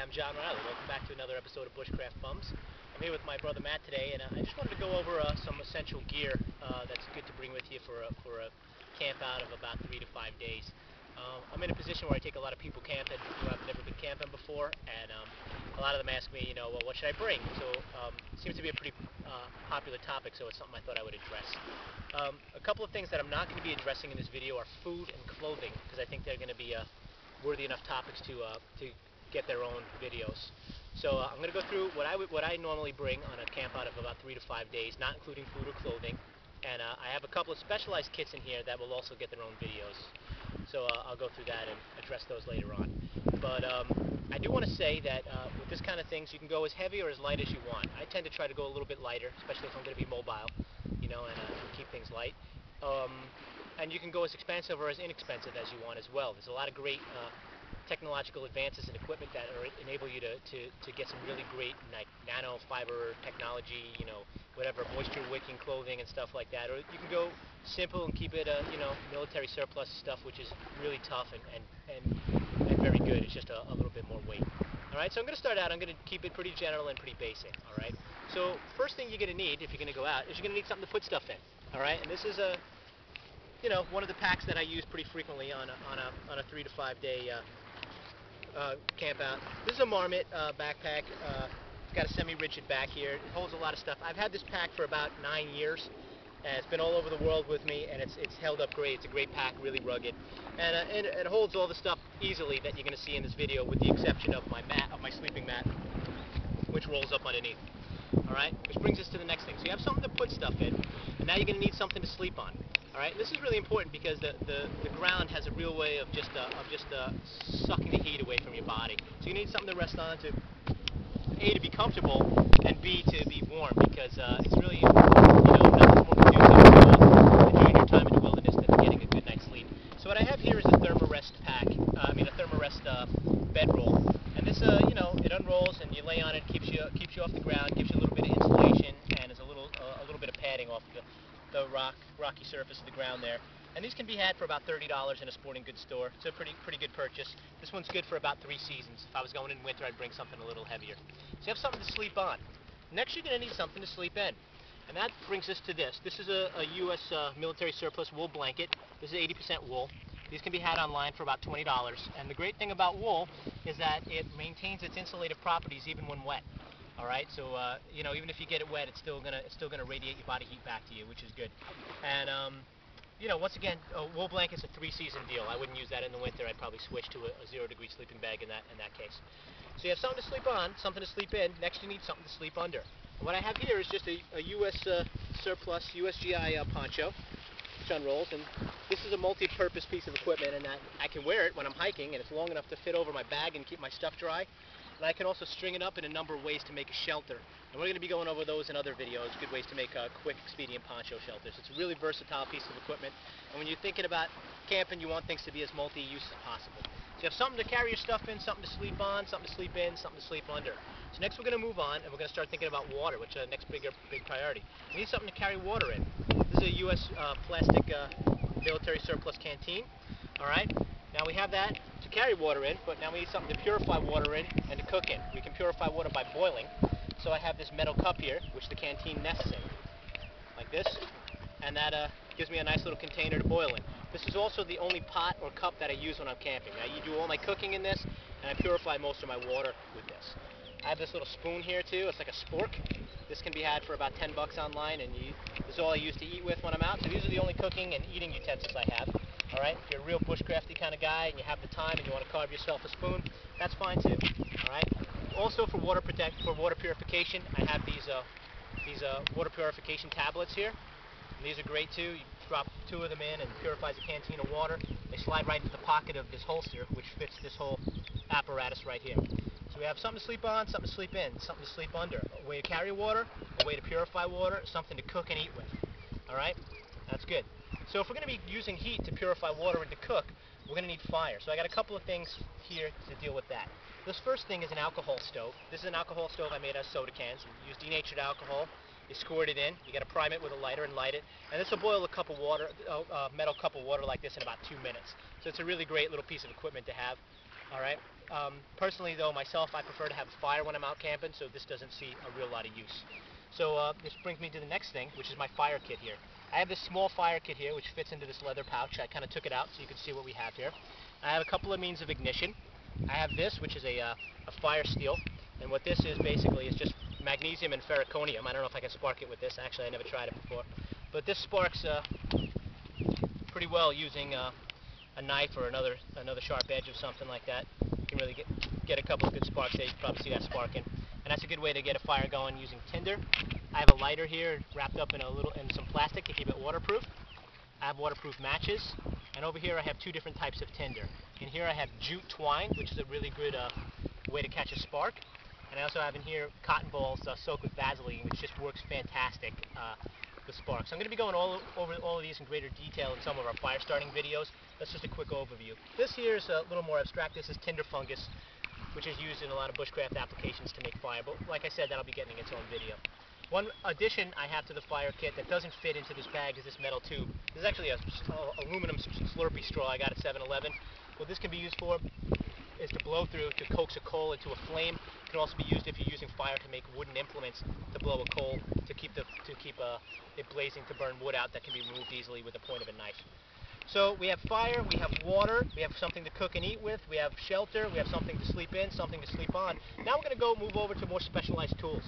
I'm John Riley. Welcome back to another episode of Bushcraft Bums. I'm here with my brother Matt today, and I just wanted to go over some essential gear that's good to bring with you for a camp out of about 3 to 5 days. I'm in a position where I take a lot of people camping who have never been camping before, and a lot of them ask me, well, what should I bring? So it seems to be a pretty popular topic, so it's something I thought I would address. A couple of things that I'm not going to be addressing in this video are food and clothing, because I think they're going to be worthy enough topics to get their own videos. So I'm going to go through what I normally bring on a camp out of about 3 to 5 days, not including food or clothing. And I have a couple of specialized kits in here that will also get their own videos. So I'll go through that and address those later on. But I do want to say that with this kind of things, you can go as heavy or as light as you want. I tend to try to go a little bit lighter, especially if I'm going to be mobile, and keep things light. And you can go as expensive or as inexpensive as you want as well. There's a lot of great technological advances in equipment that enable you to get some really great nano fiber technology, whatever, moisture wicking clothing and stuff like that. Or you can go simple and keep it military surplus stuff, which is really tough and very good. It's just a little bit more weight. Alright, so I'm going to start out, I'm going to keep it pretty general and pretty basic. Alright, so first thing you're going to need if you're going to go out is you're going to need something to put stuff in. Alright, and this is one of the packs that I use pretty frequently on a 3 to 5 day camp out. This is a Marmot backpack. It's got a semi-rigid back here. It holds a lot of stuff. I've had this pack for about 9 years, and it's been all over the world with me, and it's held up great. It's a great pack, really rugged, and it holds all the stuff easily that you're going to see in this video, with the exception of my sleeping mat, which rolls up underneath. All right, which brings us to the next thing. So you have something to put stuff in, and now you're going to need something to sleep on. All right, this is really important because the ground has a real way of just sucking the heat away from your body. So you need something to rest on, to A, to be comfortable, and B, to be warm, because it's really nothing's more conducive to enjoying your time in the wilderness than getting a good night's sleep. So what I have here is a Thermarest pack. A Thermarest bedroll, and this it unrolls and you lay on it, keeps you off the ground, gives you a little bit of insulation, and is a little bit of padding off the rocky surface of the ground there. And these can be had for about $30 in a sporting goods store. It's a pretty good purchase. This one's good for about 3 seasons. If I was going in winter, I'd bring something a little heavier. So you have something to sleep on. Next, you're going to need something to sleep in. And that brings us to this. This is a U.S. military surplus wool blanket. This is 80% wool. These can be had online for about $20. And the great thing about wool is that it maintains its insulative properties even when wet. All right, so even if you get it wet, it's still gonna radiate your body heat back to you, which is good. And once again, wool blanket's a 3-season deal. I wouldn't use that in the winter. I'd probably switch to a 0-degree sleeping bag in that case. So you have something to sleep on, something to sleep in. Next, you need something to sleep under. And what I have here is just a U.S. surplus USGI poncho, which unrolls. And this is a multi-purpose piece of equipment, and I can wear it when I'm hiking, and it's long enough to fit over my bag and keep my stuff dry. And I can also string it up in a number of ways to make a shelter. And we're going to be going over those in other videos, good ways to make quick, expedient poncho shelters. It's a really versatile piece of equipment. And when you're thinking about camping, you want things to be as multi-use as possible. So you have something to carry your stuff in, something to sleep on, something to sleep in, something to sleep under. So next we're going to move on, and we're going to start thinking about water, which is the next big priority. You need something to carry water in. This is a U.S. plastic military surplus canteen. All right. Now we have that to carry water in, but now we need something to purify water in and to cook in. We can purify water by boiling. So I have this metal cup here, which the canteen nests in, like this, and that gives me a nice little container to boil in. This is also the only pot or cup that I use when I'm camping. Now you do all my cooking in this, and I purify most of my water with this. I have this little spoon here too. It's like a spork. This can be had for about $10 online, and this is all I use to eat with when I'm out. So these are the only cooking and eating utensils I have. All right, if you're a real bushcrafty kind of guy and you have the time and you want to carve yourself a spoon, that's fine too. All right. Also for water purification, I have these water purification tablets here. And these are great too. You drop 2 of them in and it purifies a canteen of water. They slide right into the pocket of this holster, which fits this whole apparatus right here. So we have something to sleep on, something to sleep in, something to sleep under, a way to carry water, a way to purify water, something to cook and eat with. All right, that's good. So if we're going to be using heat to purify water and to cook, we're going to need fire. So I got a couple of things here to deal with that. This first thing is an alcohol stove. This is an alcohol stove I made out of soda cans. You use denatured alcohol. You squirt it in. You got to prime it with a lighter and light it. And this will boil a cup of water, metal cup of water like this in about 2 minutes. So it's a really great little piece of equipment to have. All right. Personally, though, myself, I prefer to have a fire when I'm out camping, so this doesn't see a real lot of use. So this brings me to the next thing, which is my fire kit here. I have this small fire kit here, which fits into this leather pouch. I kind of took it out so you can see what we have here. I have a couple of means of ignition. I have this, which is a fire steel, and what this is basically is just magnesium and ferroconium. I don't know if I can spark it with this. Actually, I never tried it before, but this sparks pretty well using a knife or another sharp edge of something like that. You can really get a couple of good sparks there. You can probably see that sparking, and that's a good way to get a fire going using tinder. I have a lighter here wrapped up in some plastic to keep it waterproof. I have waterproof matches, and over here I have two different types of tinder. In here I have jute twine, which is a really good way to catch a spark, and I also have in here cotton balls soaked with Vaseline, which just works fantastic with sparks. I'm going to be going over all of these in greater detail in some of our fire starting videos. That's just a quick overview. This here is a little more abstract. This is tinder fungus, which is used in a lot of bushcraft applications to make fire, but like I said, that'll be getting its own video. One addition I have to the fire kit that doesn't fit into this bag is this metal tube. This is actually a aluminum Slurpee straw I got at 7-Eleven. What this can be used for is to blow through to coax a coal into a flame. It can also be used if you're using fire to make wooden implements to blow a coal to keep it blazing, to burn wood out that can be removed easily with the point of a knife. So we have fire, we have water, we have something to cook and eat with, we have shelter, we have something to sleep in, something to sleep on. Now we're going to move over to more specialized tools.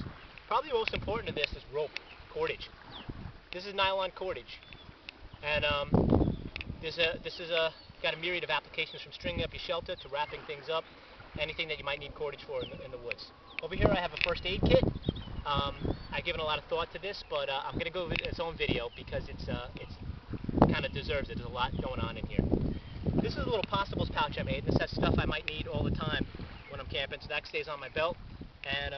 Probably the most important of this is rope, cordage. This is nylon cordage, and this is got a myriad of applications, from stringing up your shelter to wrapping things up, anything that you might need cordage for in the woods. Over here I have a first aid kit. I've given a lot of thought to this, but I'm going to go with its own video because it's kind of deserves it. There's a lot going on in here. This is a little possibles pouch I made, and this has stuff I might need all the time when I'm camping, so that stays on my belt. And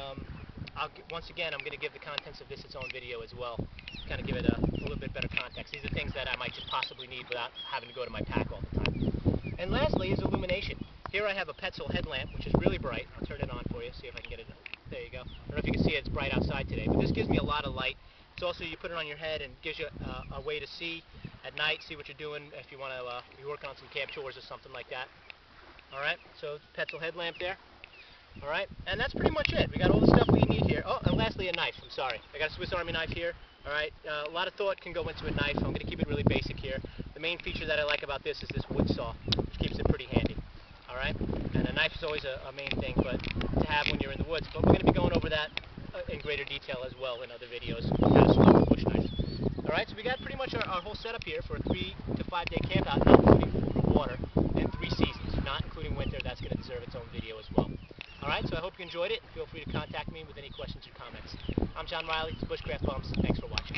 once again, I'm going to give the contents of this its own video as well, to kind of give it a little bit better context. These are things that I might just possibly need without having to go to my pack all the time. And lastly is illumination. Here I have a Petzl headlamp, which is really bright. I'll turn it on for you, see if I can get it. There you go. I don't know if you can see it. It's bright outside today, but this gives me a lot of light. It's also, you put it on your head and gives you a way to see at night, see what you're doing if you want to be working on some camp chores or something like that. All right, so Petzl headlamp there. All right, and that's pretty much it. We got all the stuff we need here. Oh, and lastly, a knife. I'm sorry. I got a Swiss Army knife here. All right, a lot of thought can go into a knife. I'm going to keep it really basic here. The main feature that I like about this is this wood saw, which keeps it pretty handy. All right, and a knife is always a main thing, but to have when you're in the woods. But we're going to be going over that in greater detail as well in other videos. Kind of slow bush knife. All right, so we got pretty much our whole setup here for a 3 to 5 day camp out, not including food or water, and 3 seasons, not including winter. That's going to deserve its own video as well. All right, so I hope you enjoyed it. Feel free to contact me with any questions or comments. I'm John Riley, it's Bushcraft Bums. Thanks for watching.